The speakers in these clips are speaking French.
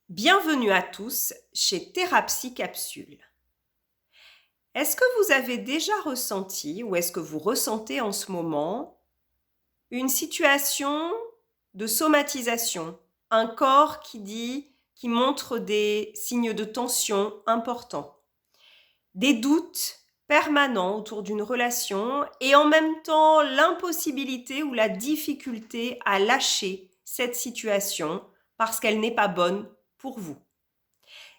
Bienvenue à tous chez Thérapsie Capsule. Est-ce que vous avez déjà ressenti ou est-ce que vous ressentez en ce moment une situation de somatisation, un corps qui montre des signes de tension importants, des doutes permanents autour d'une relation et en même temps l'impossibilité ou la difficulté à lâcher cette situation parce qu'elle n'est pas bonne pour vous?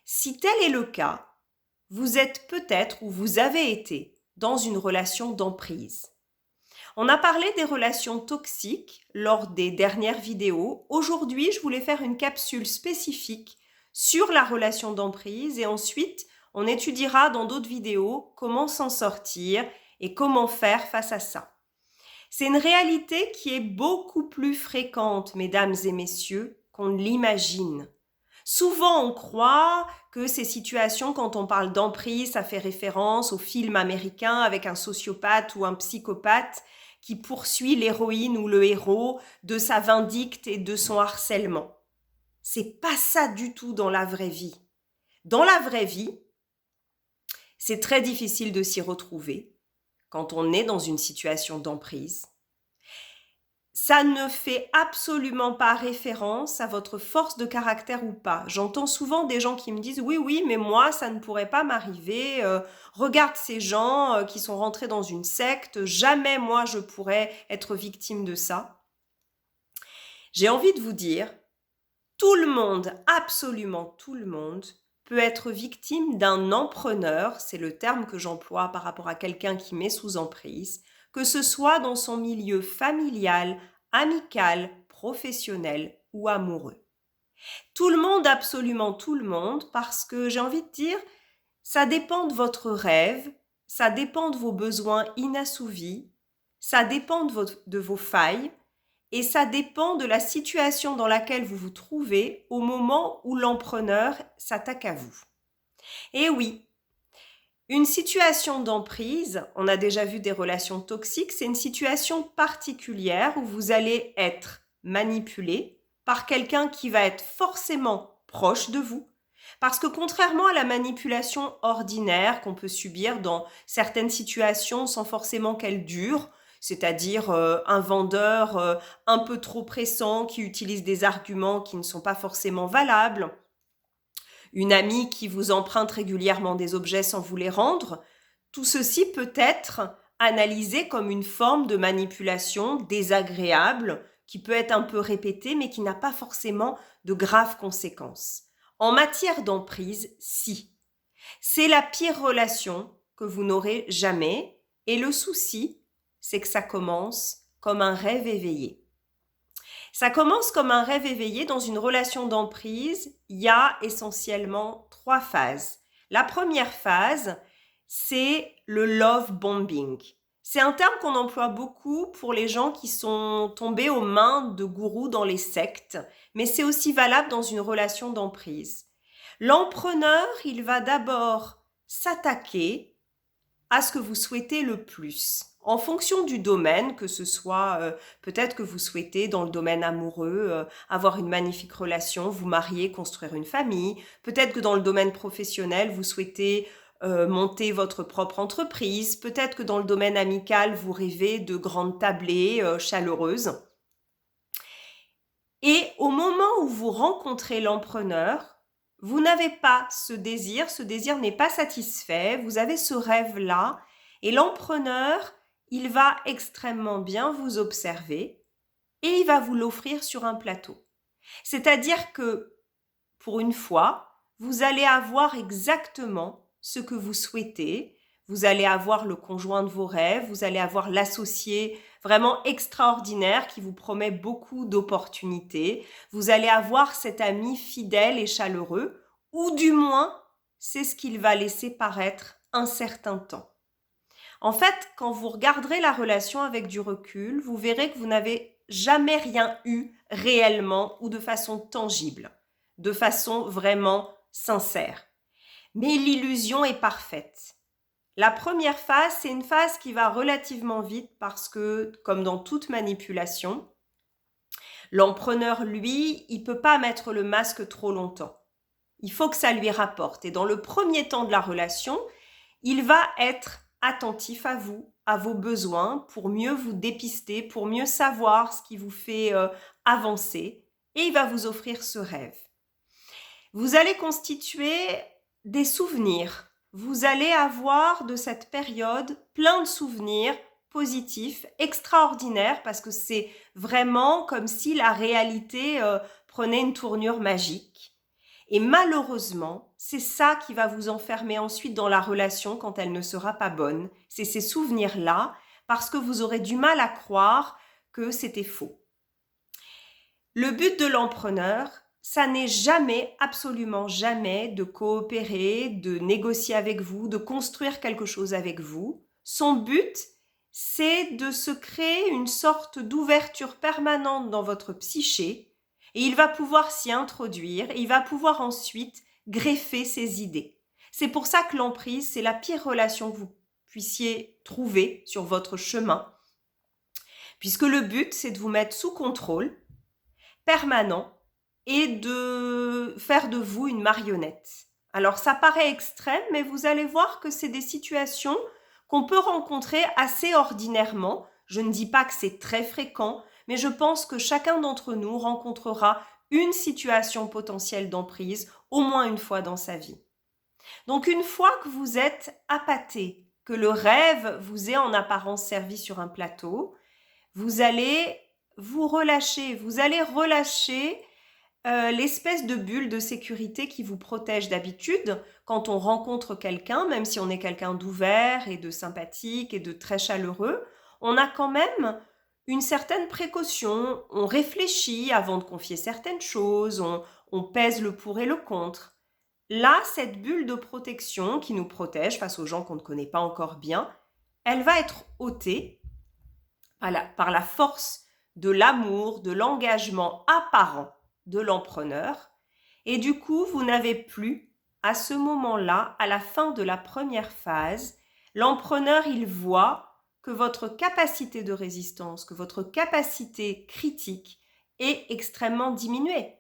Si tel est le cas, vous êtes peut-être ou vous avez été dans une relation d'emprise. On a parlé des relations toxiques lors des dernières vidéos. Aujourd'hui, je voulais faire une capsule spécifique sur la relation d'emprise et ensuite, on étudiera dans d'autres vidéos comment s'en sortir et comment faire face à ça. C'est une réalité qui est beaucoup plus fréquente, mesdames et messieurs, qu'on ne l'imagine. Souvent, on croit que ces situations, quand on parle d'emprise, ça fait référence aux films américains avec un sociopathe ou un psychopathe qui poursuit l'héroïne ou le héros de sa vindicte et de son harcèlement. C'est pas ça du tout dans la vraie vie. Dans la vraie vie, c'est très difficile de s'y retrouver quand on est dans une situation d'emprise. Ça ne fait absolument pas référence à votre force de caractère ou pas. J'entends souvent des gens qui me disent « Oui, mais moi, ça ne pourrait pas m'arriver. Regarde ces gens qui sont rentrés dans une secte. Jamais moi, je pourrais être victime de ça. » J'ai envie de vous dire, tout le monde, absolument tout le monde, peut être victime d'un empreneur, c'est le terme que j'emploie par rapport à quelqu'un qui met sous emprise, que ce soit dans son milieu familial, amical, professionnel ou amoureux. Tout le monde, absolument tout le monde, parce que j'ai envie de dire, ça dépend de votre rêve, ça dépend de vos besoins inassouvis, ça dépend de vos failles, et ça dépend de la situation dans laquelle vous vous trouvez au moment où l'empreneur s'attaque à vous. Et oui, une situation d'emprise, on a déjà vu des relations toxiques, c'est une situation particulière où vous allez être manipulé par quelqu'un qui va être forcément proche de vous. Parce que contrairement à la manipulation ordinaire qu'on peut subir dans certaines situations sans forcément qu'elle dure, c'est-à-dire un vendeur un peu trop pressant qui utilise des arguments qui ne sont pas forcément valables, une amie qui vous emprunte régulièrement des objets sans vous les rendre, tout ceci peut être analysé comme une forme de manipulation désagréable qui peut être un peu répétée mais qui n'a pas forcément de graves conséquences. En matière d'emprise, si. C'est la pire relation que vous n'aurez jamais et le souci, c'est que ça commence comme un rêve éveillé. Ça commence comme un rêve éveillé dans une relation d'emprise. Il y a essentiellement 3 phases. La première phase, c'est le love bombing. C'est un terme qu'on emploie beaucoup pour les gens qui sont tombés aux mains de gourous dans les sectes, mais c'est aussi valable dans une relation d'emprise. L'empreneur, il va d'abord s'attaquer à ce que vous souhaitez le plus. En fonction du domaine, que ce soit peut-être que vous souhaitez dans le domaine amoureux avoir une magnifique relation, vous marier, construire une famille. Peut-être que dans le domaine professionnel, vous souhaitez monter votre propre entreprise. Peut-être que dans le domaine amical, vous rêvez de grandes tablées chaleureuses. Et au moment où vous rencontrez l'empreneur, vous n'avez pas ce désir n'est pas satisfait, vous avez ce rêve-là, et l'empreneur, il va extrêmement bien vous observer et il va vous l'offrir sur un plateau. C'est-à-dire que, pour une fois, vous allez avoir exactement ce que vous souhaitez, vous allez avoir le conjoint de vos rêves, vous allez avoir l'associé vraiment extraordinaire qui vous promet beaucoup d'opportunités, vous allez avoir cet ami fidèle et chaleureux, ou du moins, c'est ce qu'il va laisser paraître un certain temps. En fait, quand vous regarderez la relation avec du recul, vous verrez que vous n'avez jamais rien eu réellement ou de façon tangible, de façon vraiment sincère. Mais l'illusion est parfaite. La première phase, c'est une phase qui va relativement vite parce que, comme dans toute manipulation, l'empreneur, lui, il ne peut pas mettre le masque trop longtemps. Il faut que ça lui rapporte. Et dans le premier temps de la relation, il va être attentif à vous, à vos besoins, pour mieux vous dépister, pour mieux savoir ce qui vous fait avancer. Et il va vous offrir ce rêve. Vous allez constituer des souvenirs. Vous allez avoir de cette période plein de souvenirs positifs, extraordinaires, parce que c'est vraiment comme si la réalité prenait une tournure magique. Et malheureusement, c'est ça qui va vous enfermer ensuite dans la relation quand elle ne sera pas bonne. C'est ces souvenirs-là, parce que vous aurez du mal à croire que c'était faux. Le but de l'empreneur, ça n'est jamais, absolument jamais, de coopérer, de négocier avec vous, de construire quelque chose avec vous. Son but, c'est de se créer une sorte d'ouverture permanente dans votre psyché et il va pouvoir s'y introduire et il va pouvoir ensuite greffer ses idées. C'est pour ça que l'emprise, c'est la pire relation que vous puissiez trouver sur votre chemin, puisque le but, c'est de vous mettre sous contrôle permanent et de faire de vous une marionnette. Alors ça paraît extrême, mais vous allez voir que c'est des situations qu'on peut rencontrer assez ordinairement. Je ne dis pas que c'est très fréquent, mais je pense que chacun d'entre nous rencontrera une situation potentielle d'emprise au moins une fois dans sa vie. Donc une fois que vous êtes appâté, que le rêve vous est en apparence servi sur un plateau, vous allez vous relâcher, vous allez relâcher l'espèce de bulle de sécurité qui vous protège d'habitude quand on rencontre quelqu'un, même si on est quelqu'un d'ouvert et de sympathique et de très chaleureux, on a quand même une certaine précaution, on réfléchit avant de confier certaines choses, on pèse le pour et le contre. Là, cette bulle de protection qui nous protège face aux gens qu'on ne connaît pas encore bien, elle va être ôtée par la force de l'amour, de l'engagement apparent de l'empreneur. Et du coup, vous n'avez plus, à ce moment-là, à la fin de la première phase, l'empreneur, il voit que votre capacité de résistance, que votre capacité critique est extrêmement diminuée.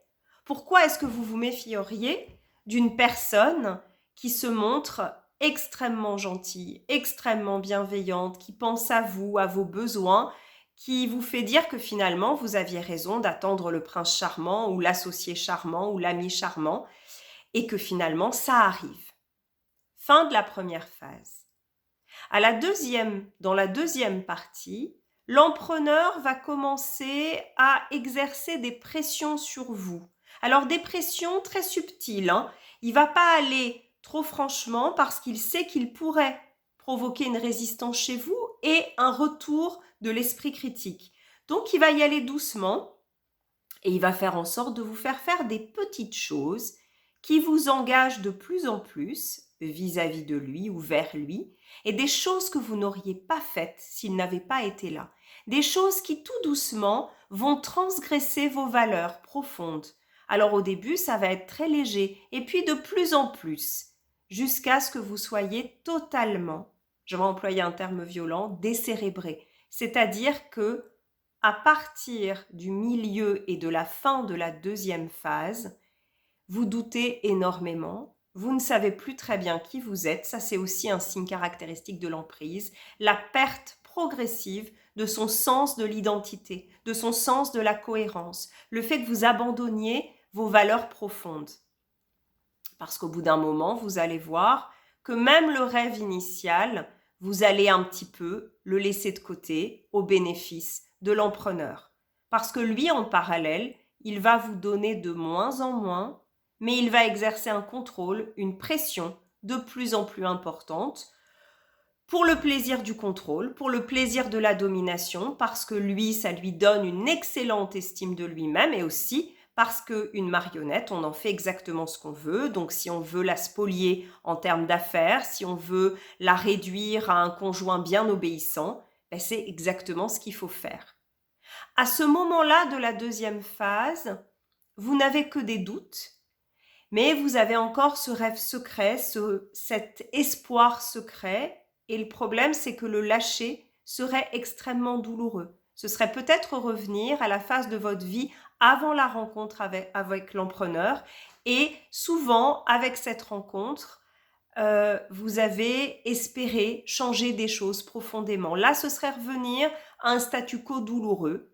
Pourquoi est-ce que vous vous méfieriez d'une personne qui se montre extrêmement gentille, extrêmement bienveillante, qui pense à vous, à vos besoins, qui vous fait dire que finalement vous aviez raison d'attendre le prince charmant ou l'associé charmant ou l'ami charmant et que finalement ça arrive. Fin de la première phase. Dans la deuxième partie, l'empreneur va commencer à exercer des pressions sur vous. Alors des pressions très subtiles, hein. Il ne va pas aller trop franchement parce qu'il sait qu'il pourrait provoquer une résistance chez vous et un retour de l'esprit critique. Donc il va y aller doucement et il va faire en sorte de vous faire faire des petites choses qui vous engagent de plus en plus vis-à-vis de lui ou vers lui, et des choses que vous n'auriez pas faites s'il n'avait pas été là. Des choses qui tout doucement vont transgresser vos valeurs profondes. Alors au début, ça va être très léger, et puis de plus en plus, jusqu'à ce que vous soyez totalement, je vais employer un terme violent, décérébré. C'est-à-dire que, à partir du milieu et de la fin de la deuxième phase, vous doutez énormément, vous ne savez plus très bien qui vous êtes, ça c'est aussi un signe caractéristique de l'emprise, la perte progressive de son sens de l'identité, de son sens de la cohérence, le fait que vous abandonniez vos valeurs profondes. Parce qu'au bout d'un moment, vous allez voir que même le rêve initial, vous allez un petit peu le laisser de côté au bénéfice de l'empreneur. Parce que lui, en parallèle, il va vous donner de moins en moins, mais il va exercer un contrôle, une pression de plus en plus importante pour le plaisir du contrôle, pour le plaisir de la domination, parce que lui, ça lui donne une excellente estime de lui-même et aussi parce qu'une marionnette, on en fait exactement ce qu'on veut. Donc si on veut la spolier en termes d'affaires, si on veut la réduire à un conjoint bien obéissant, ben c'est exactement ce qu'il faut faire. À ce moment-là de la deuxième phase, vous n'avez que des doutes, mais vous avez encore ce rêve secret, cet espoir secret. Et le problème, c'est que le lâcher serait extrêmement douloureux. Ce serait peut-être revenir à la phase de votre vie avant la rencontre avec l'empreneur Et souvent, avec cette rencontre, vous avez espéré changer des choses profondément. Là, ce serait revenir à un statu quo douloureux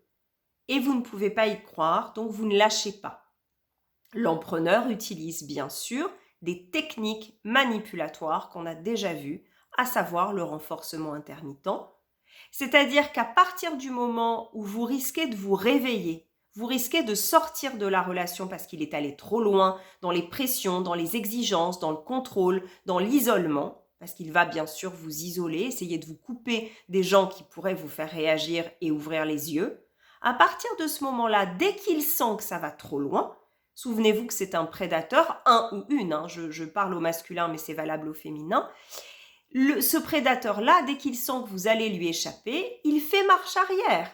et vous ne pouvez pas y croire, donc vous ne lâchez pas. L'empreneur utilise bien sûr des techniques manipulatoires qu'on a déjà vues, à savoir le renforcement intermittent. C'est-à-dire qu'à partir du moment où vous risquez de vous réveiller, vous risquez de sortir de la relation parce qu'il est allé trop loin dans les pressions, dans les exigences, dans le contrôle, dans l'isolement, parce qu'il va bien sûr vous isoler, essayer de vous couper des gens qui pourraient vous faire réagir et ouvrir les yeux. À partir de ce moment-là, dès qu'il sent que ça va trop loin, souvenez-vous que c'est un prédateur, un ou une, je parle au masculin mais c'est valable au féminin, ce prédateur-là, dès qu'il sent que vous allez lui échapper, il fait marche arrière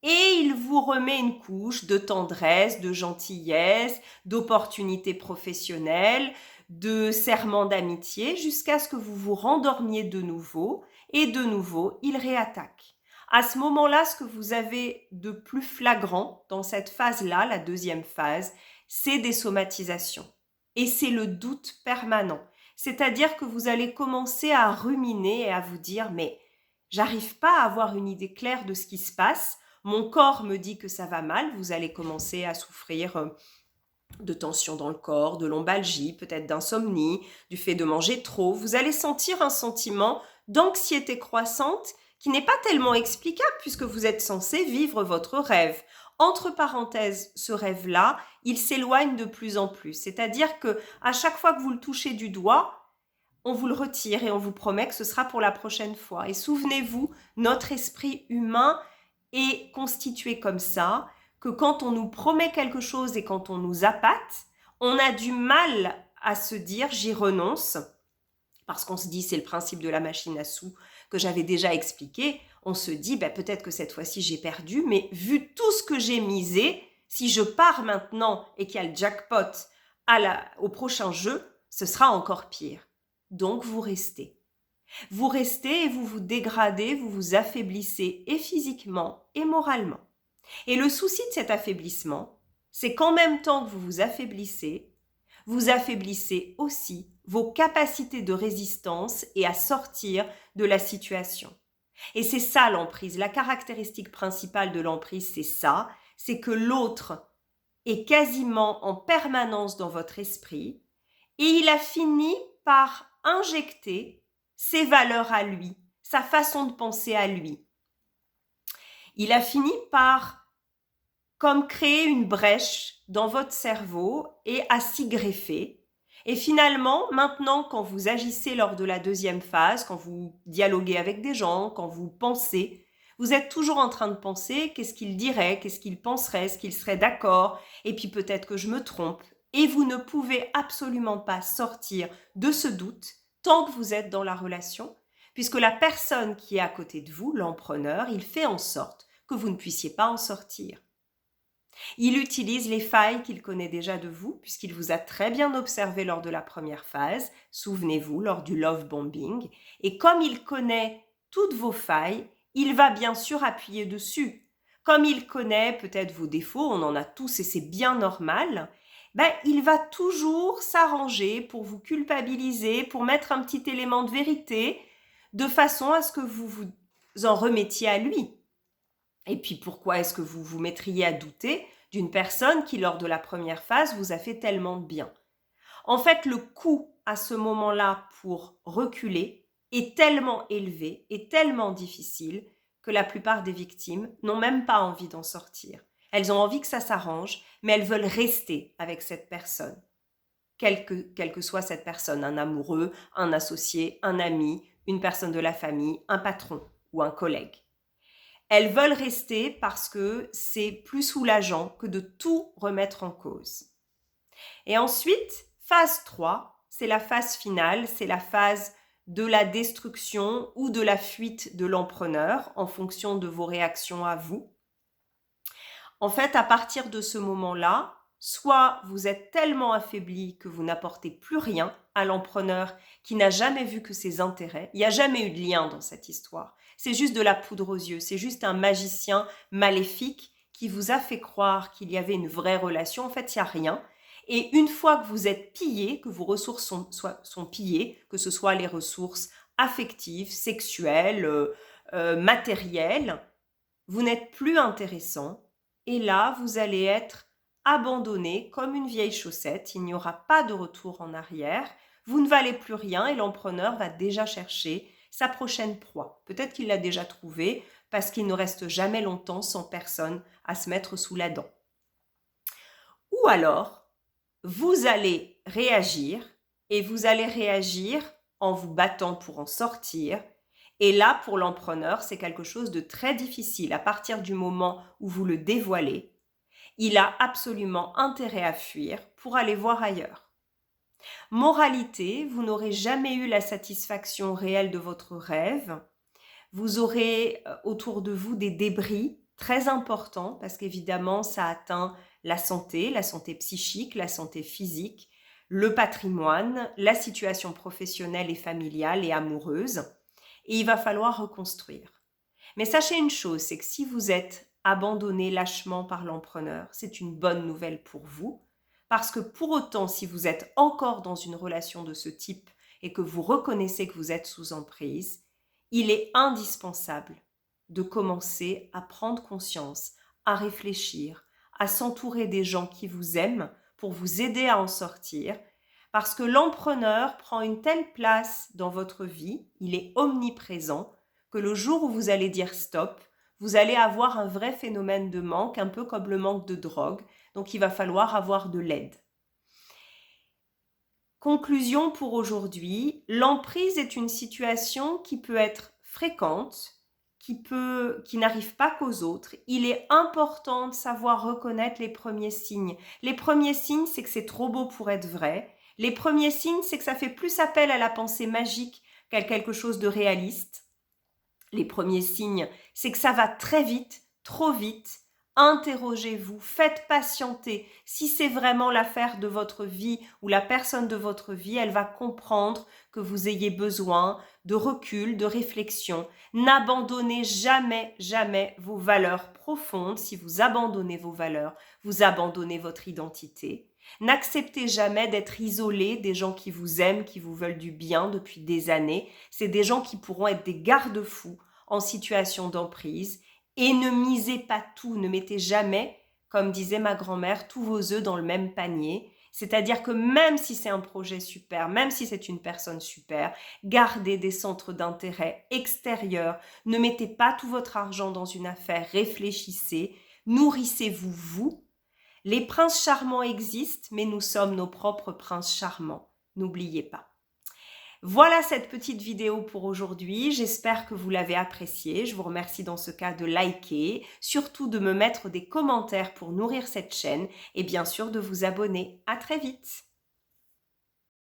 et il vous remet une couche de tendresse, de gentillesse, d'opportunités professionnelles, de serments d'amitié jusqu'à ce que vous vous rendormiez de nouveau et de nouveau, il réattaque. À ce moment-là, ce que vous avez de plus flagrant dans cette phase-là, la deuxième phase, c'est des somatisations et c'est le doute permanent. C'est-à-dire que vous allez commencer à ruminer et à vous dire « mais j'arrive pas à avoir une idée claire de ce qui se passe, mon corps me dit que ça va mal », vous allez commencer à souffrir de tension dans le corps, de lombalgie, peut-être d'insomnie, du fait de manger trop. Vous allez sentir un sentiment d'anxiété croissante qui n'est pas tellement explicable puisque vous êtes censé vivre votre rêve. Entre parenthèses, ce rêve-là, il s'éloigne de plus en plus. C'est-à-dire que à chaque fois que vous le touchez du doigt, on vous le retire et on vous promet que ce sera pour la prochaine fois. Et souvenez-vous, notre esprit humain est constitué comme ça, que quand on nous promet quelque chose et quand on nous appâte, on a du mal à se dire « j'y renonce », parce qu'on se dit, c'est le principe de la machine à sous que j'avais déjà expliqué, on se dit peut-être que cette fois-ci j'ai perdu, mais vu tout ce que j'ai misé, si je pars maintenant et qu'il y a le jackpot au prochain jeu, ce sera encore pire. Donc vous restez. Vous restez et vous vous dégradez, vous vous affaiblissez et physiquement et moralement. Et le souci de cet affaiblissement, c'est qu'en même temps que vous vous affaiblissez aussi vos capacités de résistance et à sortir de la situation. Et c'est ça l'emprise. La caractéristique principale de l'emprise, c'est ça, c'est que l'autre est quasiment en permanence dans votre esprit et il a fini par injecter ses valeurs à lui, sa façon de penser à lui. Il a fini par comme créer une brèche dans votre cerveau et à s'y greffer. Et finalement, maintenant, quand vous agissez lors de la deuxième phase, quand vous dialoguez avec des gens, quand vous pensez, vous êtes toujours en train de penser qu'est-ce qu'il dirait, qu'est-ce qu'il penserait, est-ce qu'il serait d'accord, et puis peut-être que je me trompe. Et vous ne pouvez absolument pas sortir de ce doute tant que vous êtes dans la relation, puisque la personne qui est à côté de vous, l'empreneur, il fait en sorte que vous ne puissiez pas en sortir. Il utilise les failles qu'il connaît déjà de vous, puisqu'il vous a très bien observé lors de la première phase, souvenez-vous, lors du love bombing, et comme il connaît toutes vos failles, il va bien sûr appuyer dessus. Comme il connaît peut-être vos défauts, on en a tous et c'est bien normal, il va toujours s'arranger pour vous culpabiliser, pour mettre un petit élément de vérité, de façon à ce que vous vous en remettiez à lui. Et puis pourquoi est-ce que vous vous mettriez à douter d'une personne qui, lors de la première phase, vous a fait tellement de bien? En fait, le coût à ce moment-là pour reculer est tellement élevé et tellement difficile que la plupart des victimes n'ont même pas envie d'en sortir. Elles ont envie que ça s'arrange, mais elles veulent rester avec cette personne. Quelle que soit cette personne, un amoureux, un associé, un ami, une personne de la famille, un patron ou un collègue. Elles veulent rester parce que c'est plus soulageant que de tout remettre en cause. Et ensuite, phase 3, c'est la phase finale, c'est la phase de la destruction ou de la fuite de l'empreneur en fonction de vos réactions à vous. En fait, à partir de ce moment-là, soit vous êtes tellement affaibli que vous n'apportez plus rien à l'empreneur qui n'a jamais vu que ses intérêts, il n'y a jamais eu de lien dans cette histoire. C'est juste de la poudre aux yeux, c'est juste un magicien maléfique qui vous a fait croire qu'il y avait une vraie relation. En fait, il n'y a rien. Et une fois que vous êtes pillé, que vos ressources sont pillées, que ce soit les ressources affectives, sexuelles, matérielles, vous n'êtes plus intéressant. Et là, vous allez être abandonné comme une vieille chaussette. Il n'y aura pas de retour en arrière. Vous ne valez plus rien et l'entrepreneur va déjà chercher sa prochaine proie. Peut-être qu'il l'a déjà trouvée parce qu'il ne reste jamais longtemps sans personne à se mettre sous la dent. Ou alors, vous allez réagir et vous allez réagir en vous battant pour en sortir. Et là, pour l'entrepreneur, c'est quelque chose de très difficile. À partir du moment où vous le dévoilez, il a absolument intérêt à fuir pour aller voir ailleurs. Moralité, vous n'aurez jamais eu la satisfaction réelle de votre rêve. Vous aurez autour de vous des débris très importants parce qu'évidemment, ça atteint la santé psychique, la santé physique, le patrimoine, la situation professionnelle et familiale et amoureuse. Et il va falloir reconstruire. Mais sachez une chose, c'est que si vous êtes abandonné lâchement par l'entrepreneur, c'est une bonne nouvelle pour vous. Parce que pour autant, si vous êtes encore dans une relation de ce type et que vous reconnaissez que vous êtes sous emprise, il est indispensable de commencer à prendre conscience, à réfléchir, à s'entourer des gens qui vous aiment pour vous aider à en sortir. Parce que l'entrepreneur prend une telle place dans votre vie, il est omniprésent, que le jour où vous allez dire stop, vous allez avoir un vrai phénomène de manque, un peu comme le manque de drogue. Donc, il va falloir avoir de l'aide. Conclusion pour aujourd'hui, l'emprise est une situation qui peut être fréquente, qui n'arrive pas qu'aux autres. Il est important de savoir reconnaître les premiers signes. Les premiers signes, c'est que c'est trop beau pour être vrai. Les premiers signes, c'est que ça fait plus appel à la pensée magique qu'à quelque chose de réaliste. Les premiers signes, c'est que ça va très vite, trop vite. Interrogez-vous, faites patienter. Si c'est vraiment l'affaire de votre vie ou la personne de votre vie, elle va comprendre que vous ayez besoin de recul, de réflexion. N'abandonnez jamais, jamais vos valeurs profondes. Si vous abandonnez vos valeurs, vous abandonnez votre identité. N'acceptez jamais d'être isolé des gens qui vous aiment, qui vous veulent du bien depuis des années. C'est des gens qui pourront être des garde-fous en situation d'emprise. Et ne misez pas tout, ne mettez jamais, comme disait ma grand-mère, tous vos œufs dans le même panier. C'est-à-dire que même si c'est un projet super, même si c'est une personne super, gardez des centres d'intérêt extérieurs. Ne mettez pas tout votre argent dans une affaire, réfléchissez, nourrissez-vous vous. Les princes charmants existent, mais nous sommes nos propres princes charmants. N'oubliez pas. Voilà cette petite vidéo pour aujourd'hui. J'espère que vous l'avez appréciée. Je vous remercie dans ce cas de liker, surtout de me mettre des commentaires pour nourrir cette chaîne et bien sûr de vous abonner. À très vite.